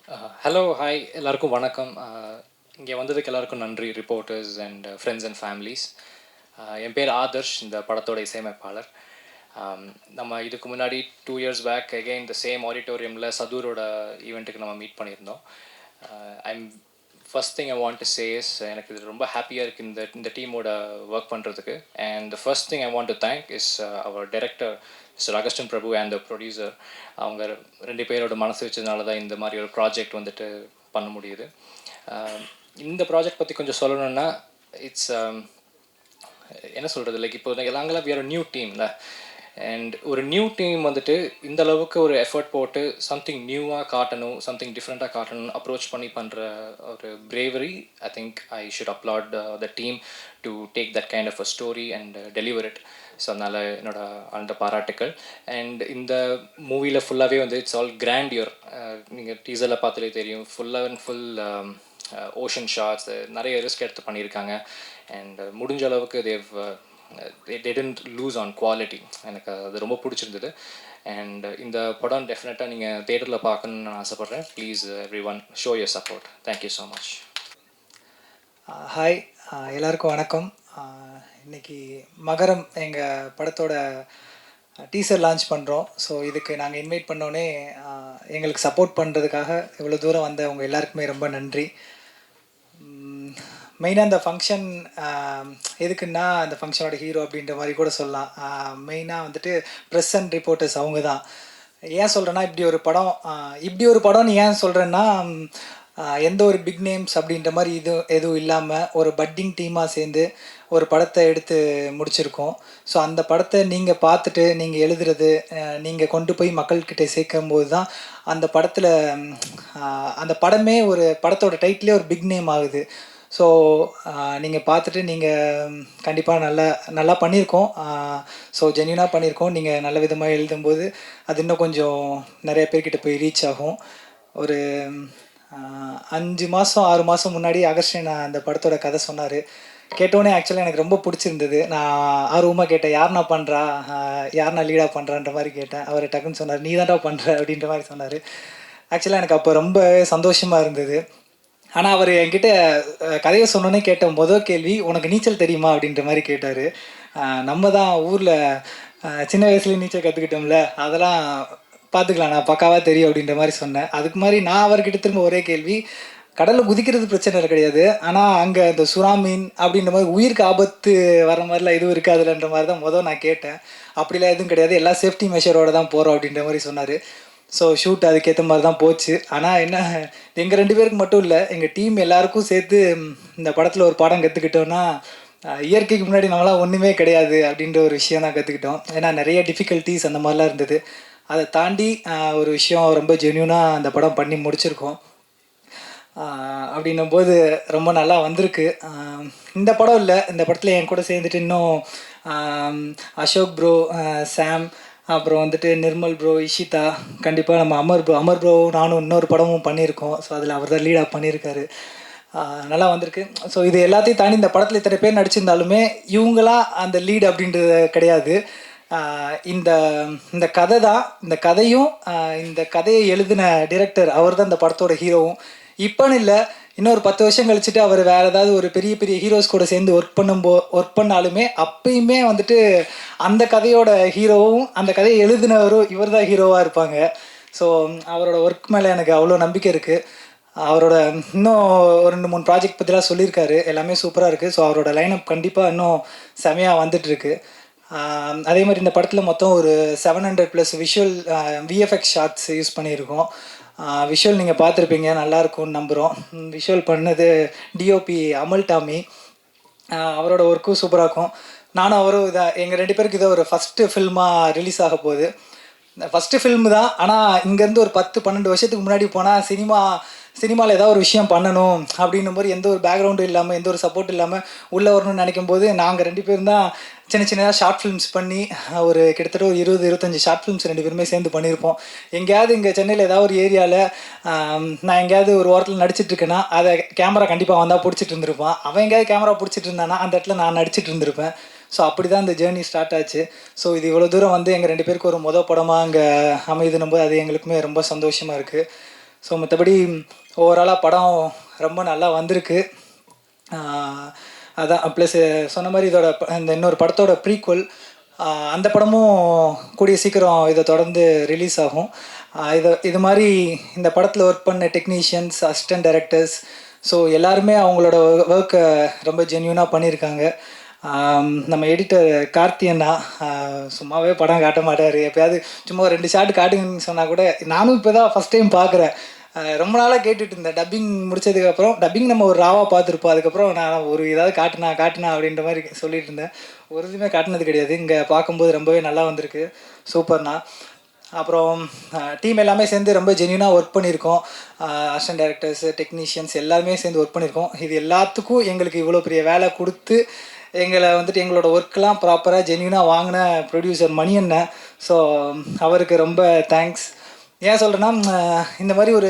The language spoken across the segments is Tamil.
ஹலோ ஹாய் எல்லாருக்கும் வணக்கம். இங்கே வந்ததுக்கு எல்லாருக்கும் நன்றி, reporters and friends and families. என் பேர் ஆதர்ஷ், இந்த படத்தோட இசையமைப்பாளர். நம்ம இதுக்கு முன்னாடி 2 years பேக் அகெயின் இந்த சேம் ஆடிட்டோரியமில் சதூரோட ஈவெண்ட்டுக்கு நம்ம மீட் பண்ணியிருந்தோம். I'm first thing I want to says, எனக்கு இது ரொம்ப ஹாப்பியாக இருக்குது இந்த டீமோட ஒர்க் பண்ணுறதுக்கு. And the first thing I want to thank is our director mister Augustine Prabhu and the producer. அவங்க 2 பேரோட மனசு வச்சதுனால தான் இந்த மாதிரி ஒரு ப்ராஜெக்ட் வந்துட்டு பண்ண முடியுது. இந்த ப்ராஜெக்ட் பற்றி கொஞ்சம் சொல்லணுன்னா, இட்ஸ் என்ன சொல்கிறது, லைக் இப்போ நாங்களாம் வேறு நியூ டீமில் அண்ட் ஒரு நியூ டீம் வந்துட்டு இந்த அளவுக்கு ஒரு எஃபர்ட் போட்டு சம்திங் நியூவாக காட்டணும், சம்திங் டிஃப்ரெண்ட்டாக காட்டணும் அப்ரோச் பண்ணி பண்ணுற ஒரு bravery. I think I should applaud the team to take that kind of a story and deliver it. So அதனால் என்னோட அந்த பாராட்டுக்கள். அண்ட் இந்த மூவியில் ஃபுல்லாகவே வந்து இட்ஸ் ஆல் கிராண்டியர். நீங்கள் டீசரில் பார்த்தாலே தெரியும், ஃபுல்லாக அண்ட் ஃபுல் ஓஷன் ஷாட்ஸ், நிறைய ரிஸ்க் எடுத்து பண்ணியிருக்காங்க. அண்ட் முடிஞ்ச அளவுக்கு they didn't lose on quality. எனக்கு அது ரொம்ப பிடிச்சிருந்தது. அண்ட் இந்த படம் டெஃபினட்டாக நீங்கள் தேட்டரில் பார்க்கணுன்னு நான் ஆசைப்பட்றேன். Please every one show your support. Thank you so much. Hi, எல்லாருக்கும் வணக்கம். இன்றைக்கி மகரம் எங்கள் படத்தோட டீசர் லான்ச் பண்ணுறோம். ஸோ இதுக்கு நாங்கள் இன்வைட் பண்ணோன்னே எங்களுக்கு சப்போர்ட் பண்ணுறதுக்காக இவ்வளோ தூரம் வந்த உங்கள் எல்லாருக்குமே ரொம்ப நன்றி. மெயினாக இந்த ஃபங்க்ஷன் எதுக்குன்னா, அந்த ஃபங்க்ஷனோட ஹீரோ அப்படின்ற மாதிரி கூட சொல்லலாம். மெயினாக வந்துட்டு ப்ரெஸ் அண்ட் ரிப்போர்ட்டர்ஸ் அவங்க தான். ஏன் சொல்கிறேன்னா, இப்படி ஒரு படம்னு ஏன் சொல்கிறேன்னா, எந்த ஒரு பிக் நேம்ஸ் அப்படின்ற மாதிரி எதுவும் இல்லாமல் ஒரு பட்டிங் டீமாக சேர்ந்து ஒரு படத்தை எடுத்து முடிச்சிருக்கோம். ஸோ அந்த படத்தை நீங்கள் பார்த்துட்டு நீங்கள் எழுதுறது, நீங்கள் கொண்டு போய் மக்கள்கிட்ட சேர்க்கும் போது தான் அந்த படத்தில் அந்த படமே ஒரு படத்தோட டைட்டிலே ஒரு பிக் நேம் ஆகுது. ஸோ நீங்கள் பார்த்துட்டு நீங்கள் கண்டிப்பாக நல்லா பண்ணியிருக்கோம். ஸோ ஜென்யூனாக பண்ணியிருக்கோம். நீங்கள் நல்ல விதமாக எழுதும்போது அது இன்னும் கொஞ்சம் நிறைய பேர்கிட்ட போய் ரீச் ஆகும். ஒரு 5 மாதம் 6 மாதம் முன்னாடி அகஸ்டின் அந்த படத்தோட கதை சொன்னார். கேட்டோன்னே ஆக்சுவலாக எனக்கு ரொம்ப பிடிச்சிருந்தது. நான் ஆர்வமாக கேட்டேன், யாருண்ணா பண்ணுறா, யாருண்ணா லீடாக பண்ணுறான்ற மாதிரி கேட்டேன். அவர் டக்குன்னு சொன்னார், நீ தான்டா பண்ணுற அப்படின்ற மாதிரி சொன்னார். ஆக்சுவலாக எனக்கு அப்போ ரொம்ப சந்தோஷமாக இருந்தது. ஆனால் அவர் என்கிட்ட கதையை சொன்னோன்னே கேட்ட மொதல் கேள்வி, உனக்கு நீச்சல் தெரியுமா அப்படின்ற மாதிரி கேட்டார். நம்ம தான் ஊரில் சின்ன வயசுலேயே நீச்சல் கற்றுக்கிட்டோம்ல, அதெல்லாம் பார்த்துக்கலாம், நான் பக்காவாக தெரியும் அப்படின்ற மாதிரி சொன்னேன். அதுக்கு மாதிரி நான் அவர்கிட்ட திரும்ப ஒரே கேள்வி, கடலில் குதிக்கிறது பிரச்சனை கிடையாது, ஆனால் அங்கே இந்த சுறா மீன் அப்படின்ற மாதிரி உயிருக்கு ஆபத்து வர மாதிரிலாம் எதுவும் இருக்காதுன்ற மாதிரி தான் நான் கேட்டேன். அப்படிலாம் எதுவும் கிடையாது, எல்லா சேஃப்டி மெஷரோடு தான் போகிறோம் அப்படின்ற மாதிரி சொன்னார். ஸோ ஷூட் அதுக்கேற்ற மாதிரி தான் போச்சு. ஆனால் என்ன, எங்கள் 2 பேருக்கு மட்டும் இல்லை, எங்கள் டீம் எல்லாருக்கும் சேர்த்து இந்த படத்தில் ஒரு பாடம் கற்றுக்கிட்டோன்னா, இயற்கைக்கு முன்னாடி நம்மளாம் ஒன்றுமே கிடையாது அப்படின்ற ஒரு விஷயம் தான் கற்றுக்கிட்டோம். ஏன்னா நிறைய டிஃபிகல்ட்டிஸ் அந்த மாதிரிலாம் இருந்தது. அதை தாண்டி ஒரு விஷயம் ரொம்ப ஜென்யூனாக அந்த படம் பண்ணி முடிச்சிருக்கோம். அப்படின்னும்போது ரொம்ப நல்லா வந்திருக்கு. இந்த படம் இல்லை, இந்த படத்தில் என் கூட சேர்ந்துட்டு இன்னும் அசோக் ப்ரோ, சாம், அப்புறம் வந்துட்டு நிர்மல் ப்ரோ, இஷிதா, கண்டிப்பாக நம்ம அமர் ப்ரோ நானும் இன்னொரு படமும் பண்ணியிருக்கோம். ஸோ அதில் அவர் தான் லீடாக பண்ணியிருக்காரு. நல்லா வந்திருக்கு. ஸோ இது எல்லாத்தையும் தாண்டி இந்த படத்தில் இத்தனை பேர் நடிச்சிருந்தாலுமே இவங்களாம் அந்த லீட் அப்படின்றது கிடையாது. இந்த இந்த கதை தான், இந்த கதையும் இந்த கதையை எழுதின டிரெக்டர் அவர் தான் இந்த படத்தோட ஹீரோவும். இப்போன்னு இல்லை, இன்னொரு 10 வருஷம் கழிச்சுட்டு அவர் வேறு ஏதாவது ஒரு பெரிய பெரிய ஹீரோஸ் கூட சேர்ந்து ஒர்க் பண்ணாலுமே அப்பயுமே வந்துட்டு அந்த கதையோட ஹீரோவும் அந்த கதையை எழுதினவரும் இவர் தான் ஹீரோவாக இருப்பாங்க. ஸோ அவரோட ஒர்க் மேலே எனக்கு அவ்வளோ நம்பிக்கை இருக்குது. அவரோட இன்னும் ஒரு 2-3 ப்ராஜெக்ட் பற்றிலாம் சொல்லியிருக்காரு, எல்லாமே சூப்பராக இருக்குது. ஸோ அவரோட லைனப் கண்டிப்பாக இன்னும் செமையாக வந்துட்டுருக்கு. அதே மாதிரி இந்த படத்தில் மொத்தம் ஒரு 700+ விஷுவல் விஎஃப்எக்ஸ் ஷாட்ஸ் யூஸ் பண்ணியிருக்கோம். விஷுவல் நீங்கள் பார்த்துருப்பீங்க, நல்லாயிருக்கும்னு நம்புகிறோம். விஷுவல் பண்ணது டிஓபி அமல் டாமி. அவரோட ஒர்க்கும் சூப்பராக இருக்கும். நானும் அவரும் எங்கள் 2 பேருக்கு இதை ஒரு ஃபஸ்ட்டு ஃபில்மாக ரிலீஸ் ஆக போகுது. ஃபஸ்ட்டு ஃபில்மு தான். ஆனால் இங்கேருந்து ஒரு 10-12 வருஷத்துக்கு முன்னாடி போனால் சினிமாவில் ஏதாவது ஒரு விஷயம் பண்ணணும் அப்படின்னும் போது எந்த ஒரு பேக்ரவுண்டும் இல்லாமல் எந்த ஒரு சப்போர்ட் இல்லாமல் உள்ளே வரணும்னு நினைக்கும் போது நாங்கள் 2 பேரும் தான் சின்னதாக ஷார்ட் ஃபிலிம்ஸ் பண்ணி ஒரு கிட்டத்தட்ட ஒரு 20-25 ஷார்ட் ஃபிலிம்ஸ் 2 பேருமே சேர்ந்து பண்ணியிருப்போம். எங்கேயாவது இங்கே சென்னையில் ஏதாவது ஒரு ஏரியாவில் நான் எங்கேயாவது ஒரு ஓரத்தில் நடிச்சிட்ருக்கேன்னா அதை கேமரா கண்டிப்பாக வந்தால் பிடிச்சிட்டு இருந்திருப்பான். அவன் எங்கேயாவது கேமரா பிடிச்சிட்டு இருந்தானா அந்த இடத்துல நான் நடிச்சிட்டு இருந்திருப்பேன். ஸோ அப்படி தான் இந்த ஜேர்னி ஸ்டார்ட் ஆச்சு. ஸோ இது இவ்வளோ தூரம் வந்து எங்கள் 2 பேருக்கு ஒரு படமாக அங்கே அமைதுன்னும் போது அது எங்களுக்குமே ரொம்ப சந்தோஷமாக இருக்குது. ஸோ மற்றபடி ஓவராலாக படம் ரொம்ப நல்லா வந்திருக்கு. அதான் ப்ளஸ் சொன்ன மாதிரி இதோட இந்த இன்னொரு படத்தோட ப்ரீக்வல், அந்த படமும் கூடிய சீக்கிரம் இதை தொடர்ந்து ரிலீஸ் ஆகும். இது மாதிரி இந்த படத்தில் ஒர்க் பண்ண டெக்னீஷியன்ஸ், அசிஸ்டன்ட் டைரக்டர்ஸ், ஸோ எல்லாருமே அவங்களோட ஒர்க்கை ரொம்ப ஜென்யூனாக பண்ணியிருக்காங்க. நம்ம எடிட்டர் கார்த்தி அண்ணா சும்மாவே படம் காட்ட மாட்டார். எப்போயாவது சும்மா 2 ஷாட் காட்டுங்கன்னு சொன்னால் கூட, நானும் இப்போ தான் ஃபஸ்ட் டைம் பார்க்குறேன். ரொம்ப நாளாக கேட்டுட்டு இருந்தேன். டப்பிங் முடிச்சதுக்கப்புறம், டப்பிங் நம்ம ஒரு ராவாக பார்த்துருப்போம். அதுக்கப்புறம் நான் ஒரு ஏதாவது காட்டுனா அப்படின்ற மாதிரி சொல்லிட்டு இருந்தேன். ஒரு இதுவுமே காட்டினது கிடையாது. இங்கே பார்க்கும்போது ரொம்பவே நல்லா வந்திருக்கு. சூப்பர்ண்ணா. அப்புறம் டீம் எல்லாமே சேர்ந்து ரொம்ப ஜென்யூனாக ஒர்க் பண்ணியிருக்கோம். அசிஸ்டன்ட் டைரக்டர்ஸு, டெக்னீஷியன்ஸ் எல்லாருமே சேர்ந்து ஒர்க் பண்ணியிருக்கோம். இது எல்லாத்துக்கும் எங்களுக்கு இவ்வளோ பெரிய வேலை கொடுத்து எங்களை வந்துட்டு எங்களோட ஒர்க்கெலாம் ப்ராப்பராக ஜென்யூனாக வாங்கின ப்ரொடியூசர் மணி அண்ணன். ஸோ அவருக்கு ரொம்ப தேங்க்ஸ். ஏன் சொல்கிறேன்னா, இந்த மாதிரி ஒரு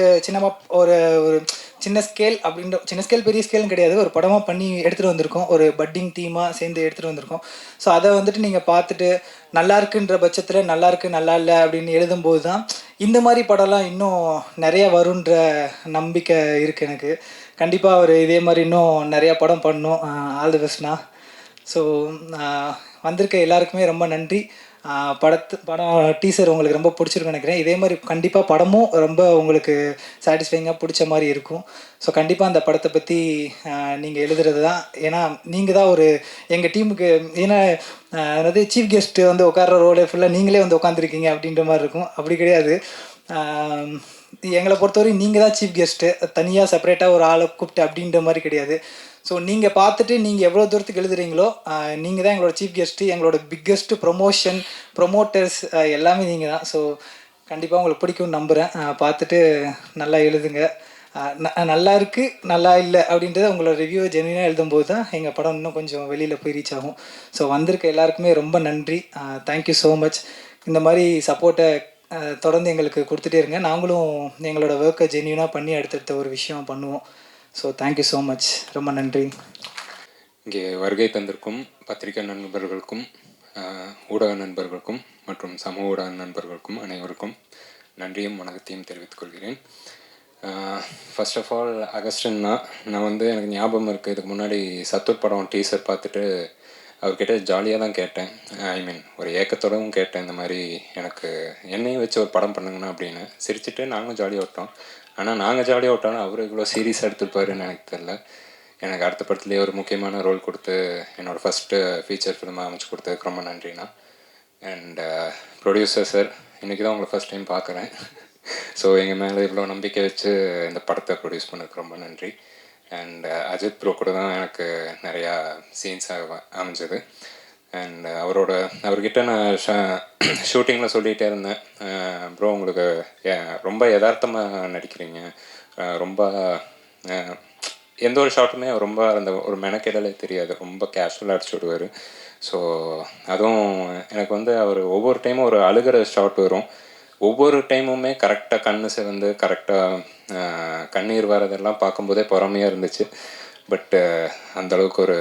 ஒரு ஒரு சின்ன ஸ்கேல் அப்படின்ற, சின்ன ஸ்கேல் பெரிய ஸ்கேலும் கிடையாது, ஒரு படமாக பண்ணி எடுத்துகிட்டு வந்திருக்கோம். ஒரு பட்டிங் டீமாக சேர்ந்து எடுத்துகிட்டு வந்திருக்கோம். ஸோ அதை வந்துட்டு நீங்கள் பார்த்துட்டு நல்லா இருக்குன்ற பட்சத்தில் நல்லா இருக்குது நல்லா இல்லை அப்படின்னு எழுதும்போது தான் இந்த மாதிரி படம்லாம் இன்னும் நிறைய வருன்ற நம்பிக்கை இருக்குது எனக்கு. கண்டிப்பாக அவர் இதே மாதிரி இன்னும் நிறையா படம் பண்ணணும். All the பெஸ்ட்ண்ணா. ஸோ வந்திருக்க எல்லாருக்குமே ரொம்ப நன்றி. படம் டீசர் உங்களுக்கு ரொம்ப பிடிச்சிருக்குன்னு நினைக்கிறேன். இதே மாதிரி கண்டிப்பாக படமும் ரொம்ப உங்களுக்கு சாட்டிஸ்ஃபைங்காக பிடிச்ச மாதிரி இருக்கும். ஸோ கண்டிப்பாக அந்த படத்தை பற்றி நீங்கள் எழுதுறது தான். ஏன்னா நீங்கள் தான் ஒரு எங்கள் டீமுக்கு, ஏன்னா அதாவது சீஃப் கெஸ்ட்டு வந்து உட்கார்ற ரோலே ஃபுல்லாக நீங்களே வந்து உட்காந்துருக்கீங்க அப்படின்ற மாதிரி இருக்கும். அப்படி கிடையாது. எங்களை பொறுத்தவரைக்கும் நீங்கள் தான் சீஃப் கெஸ்ட்டு, தனியாக செப்பரேட்டாக ஒரு ஆளை கூப்பிட்டு அப்படின்ற மாதிரி கிடையாது. ஸோ நீங்கள் பார்த்துட்டு நீங்கள் எவ்வளோ தூரத்துக்கு எழுதுறீங்களோ, நீங்கள் தான் எங்களோட சீஃப் கெஸ்ட்டு, எங்களோட பிக்கெஸ்ட்டு ப்ரொமோட்டர்ஸ் எல்லாமே நீங்கள் தான். ஸோ கண்டிப்பாக உங்களுக்கு பிடிக்கும்னு நம்புகிறேன். பார்த்துட்டு நல்லா எழுதுங்க. நல்லா இருக்குது நல்லா இல்லை அப்படின்றத உங்களோட ரிவ்யூவை ஜென்யூனாக எழுதும்போது தான் எங்கள் படம் இன்னும் கொஞ்சம் வெளியில் போய் ரீச் ஆகும். ஸோ வந்திருக்க எல்லாருக்குமே ரொம்ப நன்றி. Thank you so much. இந்த மாதிரி சப்போர்ட்டை தொடர்ந்து எங்களுக்கு கொடுத்துட்டே இருங்க. நாங்களும் எங்களோட ஒர்க்கை ஜென்யூனாக பண்ணி அடுத்தடுத்த ஒரு விஷயம் பண்ணுவோம். So thank you so much. ரொம்ப நன்றி. இங்கே வருகை தந்திருக்கும் பத்திரிகை நண்பர்களுக்கும், ஊடக நண்பர்களுக்கும் மற்றும் சமூக ஊடக நண்பர்களுக்கும் அனைவருக்கும் நன்றியும் வணக்கத்தையும் தெரிவித்துக் கொள்கிறேன். ஃபர்ஸ்ட் ஆஃப் ஆல் அகஸ்டின்னா, நான் வந்து எனக்கு ஞாபகம் இருக்குது, இதுக்கு முன்னாடி சத்துர் படம் டீசர் பார்த்துட்டு அவர்கிட்ட ஜாலியாக தான் கேட்டேன். ஐ மீன் ஒரு ஏக்கத்தோடவும் கேட்டேன், இந்த மாதிரி எனக்கு என்னையும் வச்சு ஒரு படம் பண்ணுங்கண்ணா அப்படின்னு. சிரிச்சுட்டு நாங்களும் ஜாலியாக விட்டோம். ஆனால் நாங்கள் ஜாலியாக விட்டோன்னா அவர் இவ்வளோ சீரியஸாக எடுத்துருப்பாருன்னு எனக்கு தெரில. எனக்கு அடுத்த படத்துலேயே ஒரு முக்கியமான ரோல் கொடுத்து என்னோடய ஃபஸ்ட்டு ஃபீச்சர் ஃபிலிமாக அமைச்சு கொடுத்ததுக்கு ரொம்ப நன்றிண்ணா. அண்ட் ப்ரொடியூசர் சார், இன்றைக்கி தான் உங்களை ஃபஸ்ட் டைம் பார்க்குறேன். ஸோ எங்கள் மேலே இவ்வளோ நம்பிக்கை வச்சு இந்த படத்தை ப்ரொடியூஸ் பண்ணதுக்கு ரொம்ப நன்றி. அண்ட் அஜித் ப்ரோ கூட தான் எனக்கு நிறையா சீன்ஸாக அமைஞ்சது. அண்ட் அவர்கிட்ட நான் ஷூட்டிங்கில் சொல்லிகிட்டே இருந்தேன், ப்ரோ உங்களுக்கு ரொம்ப யதார்த்தமாக நடிக்கிறீங்க, ரொம்ப எந்த ஒரு ஷாட்டுமே ரொம்ப அந்த ஒரு மெனக்கெடலே தெரியாது, ரொம்ப கேஷுவலாக அடிச்சு விடுவார். ஸோ அதுவும் எனக்கு வந்து அவர் ஒவ்வொரு டைமும் ஒரு அழுகிற ஷாட் வரும், ஒவ்வொரு டைமுமே கரெக்டாக கண்ணு சிவந்து கரெக்டாக கண்ணீர் வரதெல்லாம் பார்க்கும்போதே பொறாமையாக இருந்துச்சு. பட் அந்தளவுக்கு ஒரு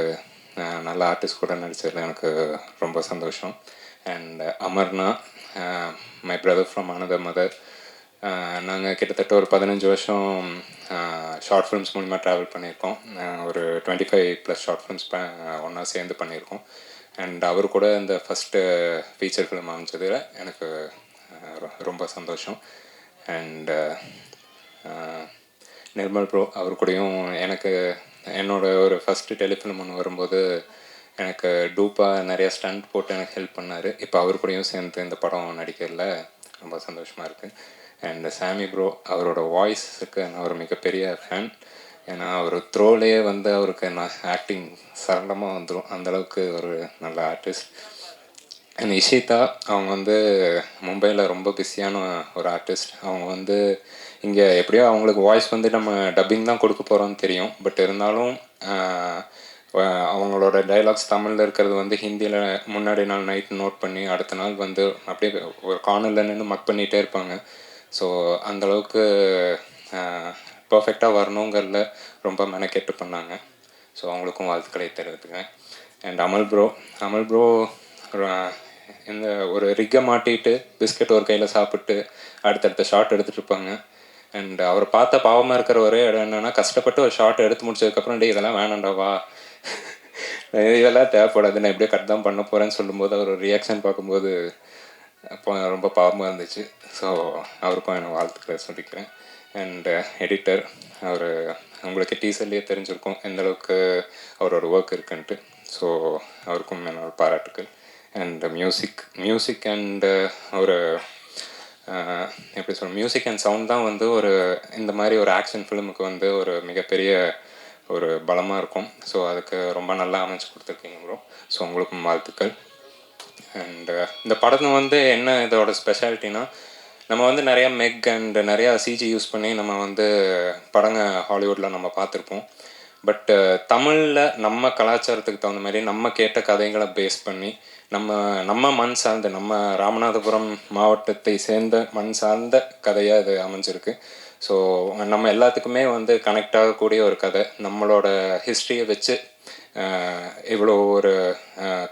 நல்ல ஆர்டிஸ்ட் கூட நடித்ததில் எனக்கு ரொம்ப சந்தோஷம். அண்ட் அமர்னா, my brother from another mother. நாங்கள் கிட்டத்தட்ட ஒரு 15 வருஷம் ஷார்ட் ஃபிலிம்ஸ் மூலிமா ட்ராவல் பண்ணியிருக்கோம். ஒரு 25+ ஷார்ட் ஃபிலிம்ஸ் ஒன்றா சேர்ந்து பண்ணியிருக்கோம். அண்ட் அவர் கூட இந்த ஃபஸ்ட்டு ஃபீச்சர் ஃபிலிம் அமைச்சதில் எனக்கு ரொம்ப சந்தோஷம். அண்ட் நிர்மல் ப்ரோ, அவர் கூடயும் எனக்கு என்னோட ஒரு ஃபஸ்ட்டு டெலிஃபிலிம் ஒன்று வரும்போது எனக்கு டூப்பாக நிறையா ஸ்டண்ட் போட்டு எனக்கு ஹெல்ப் பண்ணார். இப்போ அவர் கூடயும் சேர்ந்து இந்த படம் நடிக்கிறதுல ரொம்ப சந்தோஷமாக இருக்குது. அண்ட் சாமி ப்ரோ, அவரோட வாய்ஸுக்கு நான் ஒரு மிகப்பெரிய ஃபேன். ஏன்னா அவர் த்ரோலேயே வந்து அவருக்கு நான் ஆக்டிங் சரளமாக வந்துடும், அந்தளவுக்கு ஒரு நல்ல ஆர்டிஸ்ட். அண்ட் இஷிதா, அவங்க வந்து மும்பையில் ரொம்ப பிஸியான ஒரு ஆர்டிஸ்ட். அவங்க வந்து இங்கே எப்படியோ அவங்களுக்கு வாய்ஸ் வந்து நம்ம டப்பிங் தான் கொடுக்க போகிறோம்னு தெரியும். பட் இருந்தாலும் அவங்களோட டைலாக்ஸ் தமிழில் இருக்கிறது வந்து ஹிந்தியில் முன்னாடி நாள் நைட் நோட் பண்ணி அடுத்த நாள் வந்து அப்படியே ஒரு கார்னரில் நின்று மக் பண்ணிகிட்டே இருப்பாங்க. ஸோ அந்தளவுக்கு பர்ஃபெக்டாக வரணுங்கிறதுல ரொம்ப மெனக்கெட்டு பண்ணாங்க. ஸோ அவங்களுக்கும் வாழ்த்துக்களை தெரிவித்துக்கிறேன். அண்ட் அமல் ப்ரோ இந்த ஒரு ரிக்கை மாட்டிட்டு பிஸ்கட் ஒரு கையில் சாப்பிட்டு அடுத்தடுத்த ஷாட் எடுத்துகிட்டு இருப்பாங்க. அண்ட் அவர் பார்த்தா பாவமாக இருக்கிற ஒரே இடம் என்னென்னா, கஷ்டப்பட்டு ஒரு ஷார்ட் எடுத்து முடிச்சதுக்கப்புறம் டே இதெல்லாம் வேணாண்டாவா, இதெல்லாம் தேவைப்படாது, நான் எப்படியோ கட் தான் பண்ண போகிறேன்னு சொல்லும்போது அவர் ரியாக்ஷன் பார்க்கும்போது அப்போ ரொம்ப பாவமாக இருந்துச்சு. ஸோ அவருக்கும் என்ன வாழ்த்துக்களை சொல்லிக்கிறேன். அண்ட் எடிட்டர், அவர் உங்களுக்கு டீசர்லேயே தெரிஞ்சிருக்கும் எந்தளவுக்கு அவரோட ஒர்க் இருக்குன்ட்டு. ஸோ அவருக்கும் என்னோட பாராட்டுக்கள். அண்ட் மியூசிக் அண்டு ஒரு எப்படி சொல்ல, மியூசிக் அண்ட் சவுண்ட் தான் வந்து ஒரு இந்த மாதிரி ஒரு ஆக்ஷன் ஃபிலிமுக்கு வந்து ஒரு மிகப்பெரிய ஒரு பலமாக இருக்கும். ஸோ அதுக்கு ரொம்ப நல்லா அமைச்சு கொடுத்துருக்கீங்க ப்ரோ. ஸோ உங்களுக்கும் வாழ்த்துக்கள். அண்டு இந்த படம் வந்து என்ன இதோட ஸ்பெஷாலிட்டினா, நம்ம வந்து நிறையா மெக் அண்ட் நிறையா சிஜி யூஸ் பண்ணி நம்ம வந்து படங்க ஹாலிவுட்டில் நம்ம பார்த்துருப்போம். பட்டு தமிழில் நம்ம கலாச்சாரத்துக்கு தகுந்த மாதிரி நம்ம கேட்ட கதைகளை பேஸ் பண்ணி நம்ம மண் சார்ந்த, நம்ம ராமநாதபுரம் மாவட்டத்தை சேர்ந்த மண் சார்ந்த கதையாக இது அமைஞ்சிருக்கு. ஸோ நம்ம எல்லாத்துக்குமே வந்து கனெக்ட் ஆகக்கூடிய ஒரு கதை, நம்மளோட ஹிஸ்ட்ரியை வச்சு இவ்வளோ ஒரு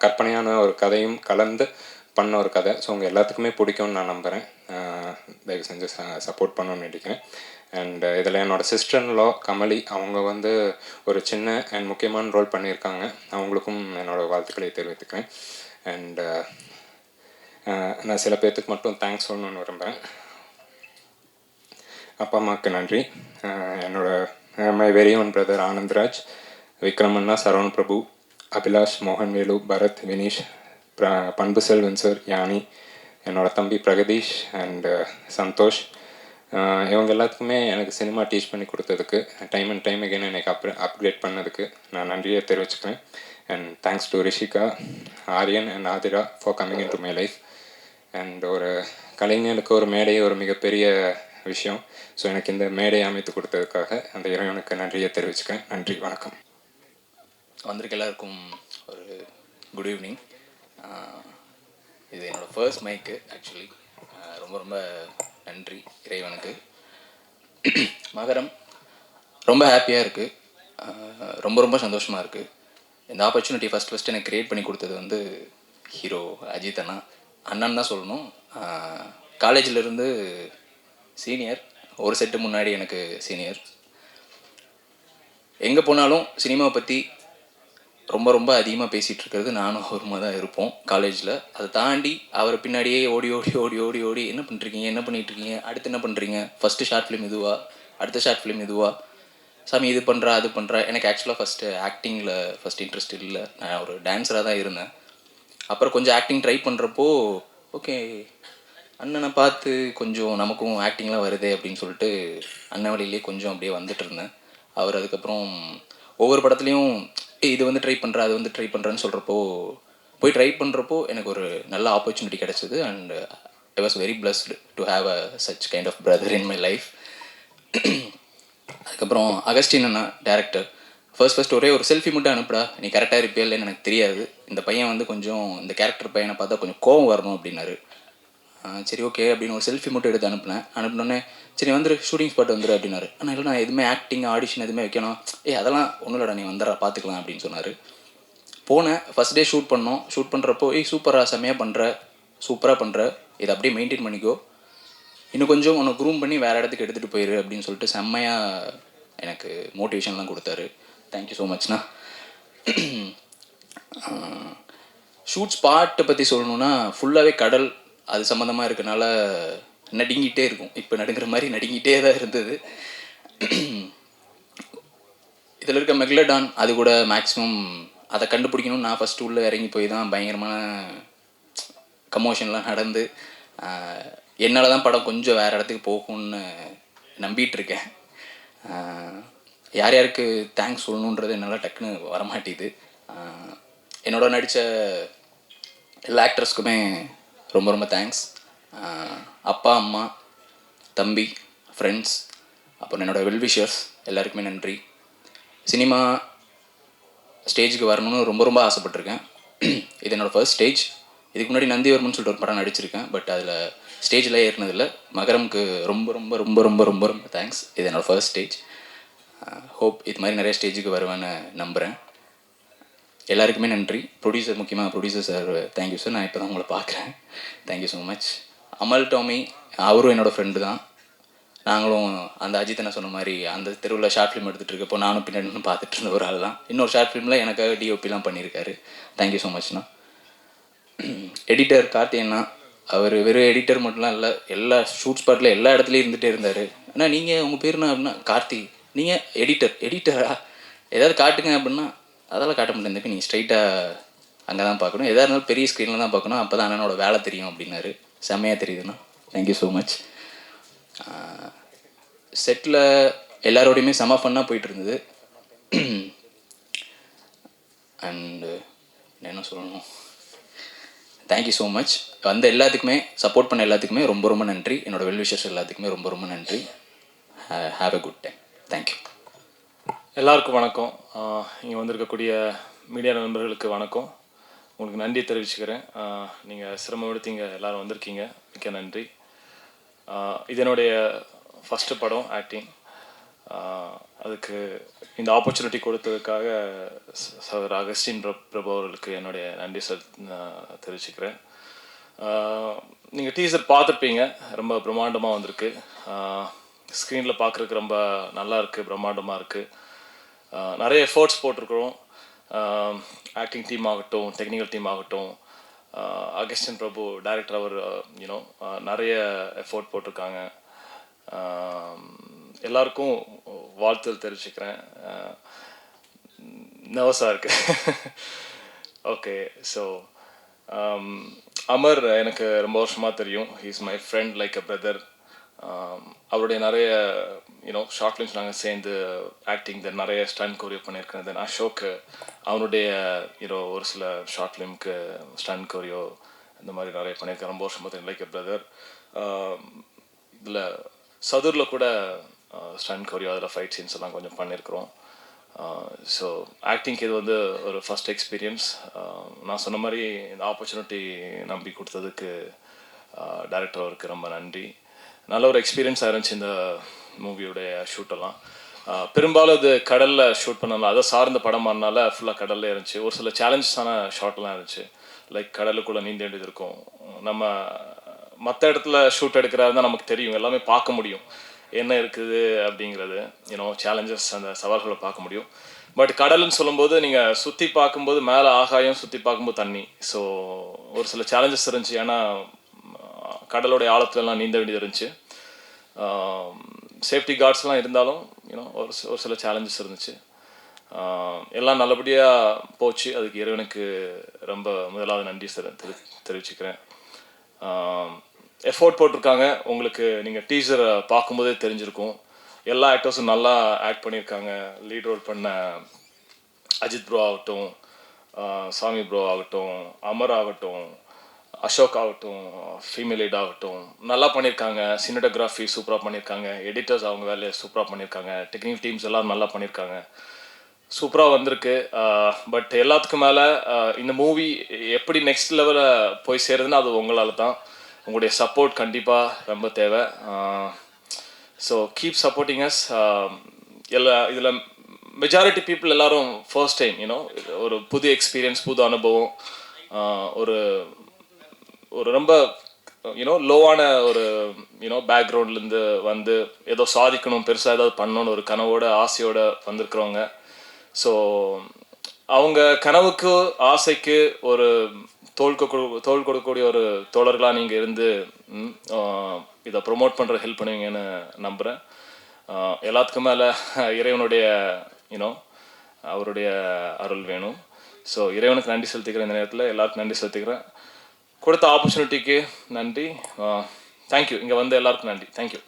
கற்பனையான ஒரு கதையும் கலந்து பண்ண ஒரு கதை. ஸோ உங்கள் எல்லாத்துக்குமே பிடிக்கும்னு நான் நம்புகிறேன். தயவு செஞ்சு சப்போர்ட் பண்ணணும்னு நினைக்கிறேன். அண்ட் இதில் என்னோடய சிஸ்டர்லா கமலி, அவங்க வந்து ஒரு சின்ன அண்ட் முக்கியமான ரோல் பண்ணியிருக்காங்க. அவங்களுக்கும் என்னோடய வாழ்த்துக்களை தெரிவித்துக்கிறேன். அண்டு நான் சில பேர்த்துக்கு மட்டும் தேங்க்ஸ் சொல்லணும்னு விரும்புகிறேன். அப்பா அம்மாவுக்கு நன்றி. My very own brother Anandraj, விக்ரமண்ணா, சரவண் பிரபு, அபிலாஷ், மோகன்வேலு, பரத், வினீஷ், பண்பு செல்வன் சார், யானி, என்னோடய தம்பி பிரகதீஷ் அண்டு சந்தோஷ், இவங்க எல்லாத்துக்குமே எனக்கு சினிமா டீச் பண்ணி கொடுத்ததுக்கு, டைம் அண்ட் டைம் அகெயின் எனக்கு அப்கிரேட் பண்ணதுக்கு நான் நன்றியை தெரிவிச்சுக்கிறேன். And thanks to Rishika, Aryan and Aadhira for coming into my life. And ஒரு கலைஞனுக்கு ஒரு மேடை ஒரு மிகப்பெரிய விஷயம். ஸோ எனக்கு இந்த மேடையை அமைத்து கொடுத்ததுக்காக அந்த இறைவனுக்கு நன்றியை தெரிவிச்சுக்கிறேன். நன்றி, வணக்கம். வந்திருக்க எல்லாருக்கும் ஒரு குட் ஈவினிங். இது என்னோடய ஃபர்ஸ்ட் மைக்கு ஆக்சுவலி. ரொம்ப ரொம்ப நன்றி இறைவனுக்கு. மகரம் ரொம்ப ஹாப்பியாக இருக்குது, ரொம்ப ரொம்ப சந்தோஷமாக இருக்குது. இந்த ஆப்பர்ச்சுனிட்டி ஃபஸ்ட்டு எனக்கு க்ரியேட் பண்ணி கொடுத்தது வந்து ஹீரோ அஜித் அண்ணன் தான் சொல்லணும். காலேஜிலேருந்து சீனியர், ஒரு செட்டு முன்னாடி எனக்கு சீனியர். எங்கே போனாலும் சினிமாவை பற்றி ரொம்ப ரொம்ப அதிகமாக பேசிகிட்டு இருக்கிறது நானும் அவருமா தான் இருப்போம் காலேஜில். அதை தாண்டி அவரை பின்னாடியே ஓடி ஓடி ஓடி ஓடி ஓடி என்ன பண்ணிட்டுருக்கீங்க, என்ன பண்ணிகிட்ருக்கீங்க, அடுத்து என்ன பண்ணுறீங்க, ஃபஸ்ட்டு ஷார்ட் ஃபிலிம் இதுவா, அடுத்த ஷார்ட் ஃபிலிம் இதுவா, சாமி இது பண்ணுறா அது பண்ணுறா. எனக்கு ஆக்சுவலாக ஃபஸ்ட்டு ஆக்டிங்கில் ஃபஸ்ட் இன்ட்ரெஸ்ட் இல்லை, நான் ஒரு டான்ஸராக தான் இருந்தேன். அப்புறம் கொஞ்சம் ஆக்டிங் ட்ரை பண்ணுறப்போ ஓகே அண்ணனை பார்த்து கொஞ்சம் நமக்கும் ஆக்டிங்லாம் வருதே அப்படின்னு சொல்லிட்டு அண்ணன் வழியிலே கொஞ்சம் அப்படியே வந்துட்டு இருந்தேன். அவர் அதுக்கப்புறம் ஒவ்வொரு படத்துலையும் இது வந்து ட்ரை பண்ணுறா அது வந்து ட்ரை பண்ணுறேன்னு சொல்கிறப்போ போய் ட்ரை பண்ணுறப்போ எனக்கு ஒரு நல்ல ஆப்பர்ச்சுனிட்டி கிடச்சிது. And I was very blessed to have a such kind of brother in my life. அதுக்கப்புறம் அகஸ்டின் அண்ணா டேரக்டர் ஃபர்ஸ்ட் ஒரே ஒரு செல்ஃபி மட்டும் அனுப்புடா, நீ கரெக்டாக இருப்பியா இல்லைன்னு எனக்கு தெரியாது, இந்த பையன் வந்து கொஞ்சம் இந்த கேரக்டர் பையனை பார்த்தா கொஞ்சம் கோவம் வரணும் அப்படின்னாரு. சரி ஓகே அப்படின்னு ஒரு செல்ஃபி மட்டும் எடுத்து அனுப்பினோடனே சரி வந்துரு ஷூட்டிங் ஸ்பாட் வந்துரு அப்படின்னாரு. ஆனால் இல்லை நான் எதுவுமே ஆக்டிங் ஆடிஷன் எதுவுமே வைக்கணும், அதெல்லாம் ஒன்றும் இல்லைடா நீ வந்துடுறா பார்த்துக்கலாம் அப்படின்னு சொன்னார். போனேன், ஃபஸ்ட் டே ஷூட் பண்ணோம். ஷூட் பண்ணுறப்போ சூப்பராக செம்மையாக பண்ணுற, சூப்பராக பண்ணுற, இதை அப்படியே மெயின்டைன் பண்ணிக்கோ, இன்னும் கொஞ்சம் உன்னை க்ரூம் பண்ணி வேறு இடத்துக்கு எடுத்துகிட்டு போயிரு அப்படின்னு சொல்லிட்டு செம்மையாக எனக்கு மோட்டிவேஷன்லாம் கொடுத்தாரு. தேங்க்யூ ஸோ மச்ண்ணா. ஷூட் ஸ்பாட்டை பற்றி சொல்லணுன்னா ஃபுல்லாகவே கடல் அது சம்மந்தமாக இருக்கனால நடுங்கிட்டே இருக்கும். இப்போ நடுங்கிற மாதிரி நடுங்கிட்டே தான் இருந்தது. இதில் இருக்க மெக்லடான் அது கூட மேக்ஸிமம் அதை கண்டுபிடிக்கணும்னு நான் ஃபஸ்ட்டு உள்ளே இறங்கி போய் தான் பயங்கரமான கமோஷன்லாம் நடந்து என்னால் தான் படம் கொஞ்சம் வேறு இடத்துக்கு போகும்னு நம்பிகிட்ருக்கேன். யார் யாருக்கு தேங்க்ஸ் சொல்லணுன்றது என்னால் டக்குன்னு வரமாட்டேது. என்னோட நடித்த எல்லா ஆக்டர்ஸ்க்குமே ரொம்ப ரொம்ப தேங்க்ஸ். அப்பா அம்மா தம்பி ஃப்ரெண்ட்ஸ் அப்புறம் என்னோடய வெல்விஷர்ஸ் எல்லாருக்குமே நன்றி. சினிமா ஸ்டேஜுக்கு வரணும்னு ரொம்ப ரொம்ப ஆசைப்பட்டிருக்கேன். இது என்னோடய ஃபர்ஸ்ட் ஸ்டேஜ். இதுக்கு முன்னாடி நந்திவர்மன் சொல்லிட்டு ஒரு படம் நடிச்சிருக்கேன், பட் அதில் ஸ்டேஜில் ஏறினதில்லை. மகரமுக்கு ரொம்ப ரொம்ப ரொம்ப ரொம்ப ரொம்ப ரொம்ப தேங்க்ஸ். இது என்னோடய ஃபர்ஸ்ட் ஸ்டேஜ். ஹோப் இது மாதிரி நிறைய ஸ்டேஜுக்கு வருவேன்னு நம்புகிறேன். எல்லாருக்குமே நன்றி. ப்ரொடியூசர், முக்கியமாக ப்ரொடியூசர் சார் தேங்க்யூ சார், நான் இப்போ தான் உங்களை பார்க்குறேன். Thank you so much. அமல் டாமி அவரும் என்னோடய ஃப்ரெண்டு தான். நாங்களும் அந்த அஜித் என்ன சொன்ன மாதிரி அந்த தெருவில் ஷார்ட் ஃபிலிம் எடுத்துகிட்டு இருக்கப்போ நானும் பின்னாடி நின்னு பார்த்துட்டு இருந்த ஒரு ஆள் தான். இன்னொரு ஷார்ட் ஃபிலிமில் எனக்காக டிஓபிலாம் பண்ணியிருக்காரு. தேங்க்யூ ஸோ மச்ண்ணா. எடிட்டர் கார்த்தியண்ணா, அவர் வெறும் எடிட்டர் மட்டும்லாம் இல்லை, எல்லா ஷூட் ஸ்பாட்டில் எல்லா இடத்துலையும் இருந்துகிட்டே இருந்தார். அண்ணா நீங்கள் உங்கள் பேர் என்ன அப்படின்னா, கார்த்தி. நீங்கள் எடிட்டரா, ஏதாவது காட்டுங்க அப்படின்னா, அதெல்லாம் காட்ட முடியாது தம்பி, நீங்கள் ஸ்ட்ரைட்டாக அங்கே தான் பார்க்கணும், எதாக இருந்தாலும் பெரிய ஸ்க்ரீனில் தான் பார்க்கணும், அப்போ தான் அண்ணனோட வேலை தெரியும் அப்படின்னாரு. செம்மையாக தெரியுதுண்ணா. Thank you so much. செட்டில் எல்லாரோடையுமே செம ஃபன்னாக போயிட்டு இருந்தது. அண்டு என்ன சொல்லணும், தேங்க்யூ ஸோ மச். வந்த எல்லாத்துக்குமே, சப்போர்ட் பண்ண எல்லாத்துக்குமே ரொம்ப ரொம்ப நன்றி. என்னோடய வெல் விஷஸ் எல்லாத்துக்குமே ரொம்ப ரொம்ப நன்றி. Have a good time. Thank you. எல்லாருக்கும் வணக்கம். இங்கே வந்திருக்கக்கூடிய மீடியா நண்பர்களுக்கு வணக்கம். உங்களுக்கு நன்றி தெரிவிச்சுக்கிறேன். நீங்கள் சிரமம் எடுத்து இங்கே எல்லோரும் வந்திருக்கீங்க, மிக்க நன்றி. இது என்னுடைய ஃபஸ்ட்டு படம் ஆக்டிங். அதுக்கு இந்த ஆப்பர்ச்சுனிட்டி கொடுத்ததுக்காக சார் அகஸ்டின் பிரபு அவர்களுக்கு என்னுடைய நன்றி தெரிவிச்சுக்கிறேன். நீங்கள் டீசர் பார்த்துருப்பீங்க, ரொம்ப பிரம்மாண்டமாக வந்திருக்கு. ஸ்க்ரீனில் பார்க்குறதுக்கு ரொம்ப நல்லா இருக்குது, பிரம்மாண்டமாக இருக்குது. நிறைய எஃபர்ட்ஸ் போட்டிருக்கிறோம். ஆக்டிங் டீம் ஆகட்டும், டெக்னிக்கல் டீம் ஆகட்டும், அகஸ்டின் பிரபு டைரக்டர் அவர் நிறைய எஃபோர்ட் போட்டிருக்காங்க. எல்லாருக்கும் வாழ்த்துதல் தெரிவிச்சுக்கிறேன். நர்வஸாக இருக்கு. ஓகே, ஸோ அமர் எனக்கு ரொம்ப வருஷமாக தெரியும். He is my friend, like a brother. அவருடைய நிறைய ஷார்ட் ஃபிலிம்ஸ் நாங்கள் சேர்ந்து ஆக்டிங், தென் நிறைய ஸ்டன் கோரியோ பண்ணியிருக்கேன். தென் அசோக் அவனுடைய ஒரு சில ஷார்ட் ஃபிலிம்க்கு ஸ்டன் கோரியோ இந்த மாதிரி நிறைய பண்ணியிருக்கேன். ரொம்ப வருஷமாக தெரியும், லைக் எ பிரதர். இதில் சதுரில் கூட ஸ்டன் கோரியோ, அதில் ஃபைட் சீன்ஸ் எல்லாம் கொஞ்சம் பண்ணியிருக்கிறோம். ஸோ ஆக்டிங்க்கு இது வந்து ஒரு ஃபஸ்ட் எக்ஸ்பீரியன்ஸ். நான் சொன்ன மாதிரி இந்த ஆப்பர்ச்சுனிட்டி நம்பி கொடுத்ததுக்கு டைரக்டர் அவருக்கு ரொம்ப நன்றி. நல்ல ஒரு எக்ஸ்பீரியன்ஸாக இருந்துச்சு இந்த மூவியோடைய ஷூட்டெல்லாம். பெரும்பாலும் இது கடலில் ஷூட் பண்ணலாம், அதை சார்ந்த படமானால ஃபுல்லாக கடலில் இருந்துச்சு. ஒரு சில சேலஞ்சஸான ஷாட்லாம் இருந்துச்சு, லைக் கடலுக்குள்ளே நீந்த வேண்டியது இருக்கும். நம்ம மற்ற இடத்துல ஷூட் எடுக்கிறாரு தான் நமக்கு தெரியும், எல்லாமே பார்க்க முடியும் என்ன இருக்குது அப்படிங்கிறது, சேலஞ்சஸ், அந்த சவால்களை பார்க்க முடியும். பட் கடல்னு சொல்லும்போது நீங்கள் சுற்றி பார்க்கும்போது மேலே ஆகாயம், சுற்றி பார்க்கும்போது தண்ணி. ஸோ ஒரு சில சேலஞ்சஸ் இருந்துச்சு, ஏன்னா கடலோடைய ஆழத்துலலாம் நீந்த வேண்டியது இருந்துச்சு. சேஃப்டி கார்ட்ஸ்லாம் இருந்தாலும் ஒரு சில சேலஞ்சஸ் இருந்துச்சு. எல்லாம் நல்லபடியாக போச்சு. அதுக்கு இறைவனுக்கு ரொம்ப முதலாவது நன்றி தெரிவிச்சுக்கிறேன். எஃபோர்ட் போட்டிருக்காங்க. உங்களுக்கு நீங்கள் டீசரை பார்க்கும்போதே தெரிஞ்சிருக்கும், எல்லா ஆக்டர்ஸும் நல்லா ஆக்ட் பண்ணியிருக்காங்க. லீட் ரோல் பண்ண அஜித் ப்ரோ ஆகட்டும், சாமி ப்ரோ ஆகட்டும், அமர் ஆகட்டும், அசோக் ஆகட்டும், ஃபீமேல் லீட் ஆகட்டும், நல்லா பண்ணியிருக்காங்க. சினிமோட்டோகிராஃபி சூப்பராக பண்ணியிருக்காங்க. எடிட்டர்ஸ் அவங்க வேலையை சூப்பராக பண்ணியிருக்காங்க. டெக்னிக்கல் டீம்ஸ் எல்லாம் நல்லா பண்ணியிருக்காங்க. சூப்பராக வந்திருக்கு. பட் எல்லாத்துக்கும் மேலே இந்த மூவி எப்படி நெக்ஸ்ட் லெவலில் போய் சேருதுன்னா அது உங்களால் தான். உங்களுடைய சப்போர்ட் கண்டிப்பாக ரொம்ப தேவை. So keep supporting us. இதில் மெஜாரிட்டி பீப்புள் எல்லோரும் ஃபர்ஸ்ட் டைம், ஒரு புது எக்ஸ்பீரியன்ஸ், புது அனுபவம், ஒரு ரொம்ப லோவான ஒரு பேக்ரவுண்ட்லேருந்து வந்து ஏதோ சாதிக்கணும், பெருசாக ஏதாவது பண்ணணும்னு ஒரு கனவோட ஆசையோடு வந்திருக்கிறவங்க. ஸோ அவங்க கனவுக்கு ஆசைக்கு ஒரு தோல் கொடுக்கக்கூடிய ஒரு தோழர்களாக நீங்கள் இருந்து இதை ப்ரொமோட் பண்ணுற ஹெல்ப் பண்ணுவீங்கன்னு நம்புகிறேன். எல்லாத்துக்கும் மேலே இறைவனுடைய அவருடைய அருள் வேணும். ஸோ இறைவனுக்கு நன்றி செலுத்திக்கிறேன். இந்த நேரத்தில் எல்லாருக்கும் நன்றி செலுத்திக்கிறேன். கொடுத்த ஆப்பர்ச்சுனிட்டிக்கு நன்றி. தேங்க்யூ. இங்கே வந்து எல்லாருக்கும் நன்றி. தேங்க்யூ.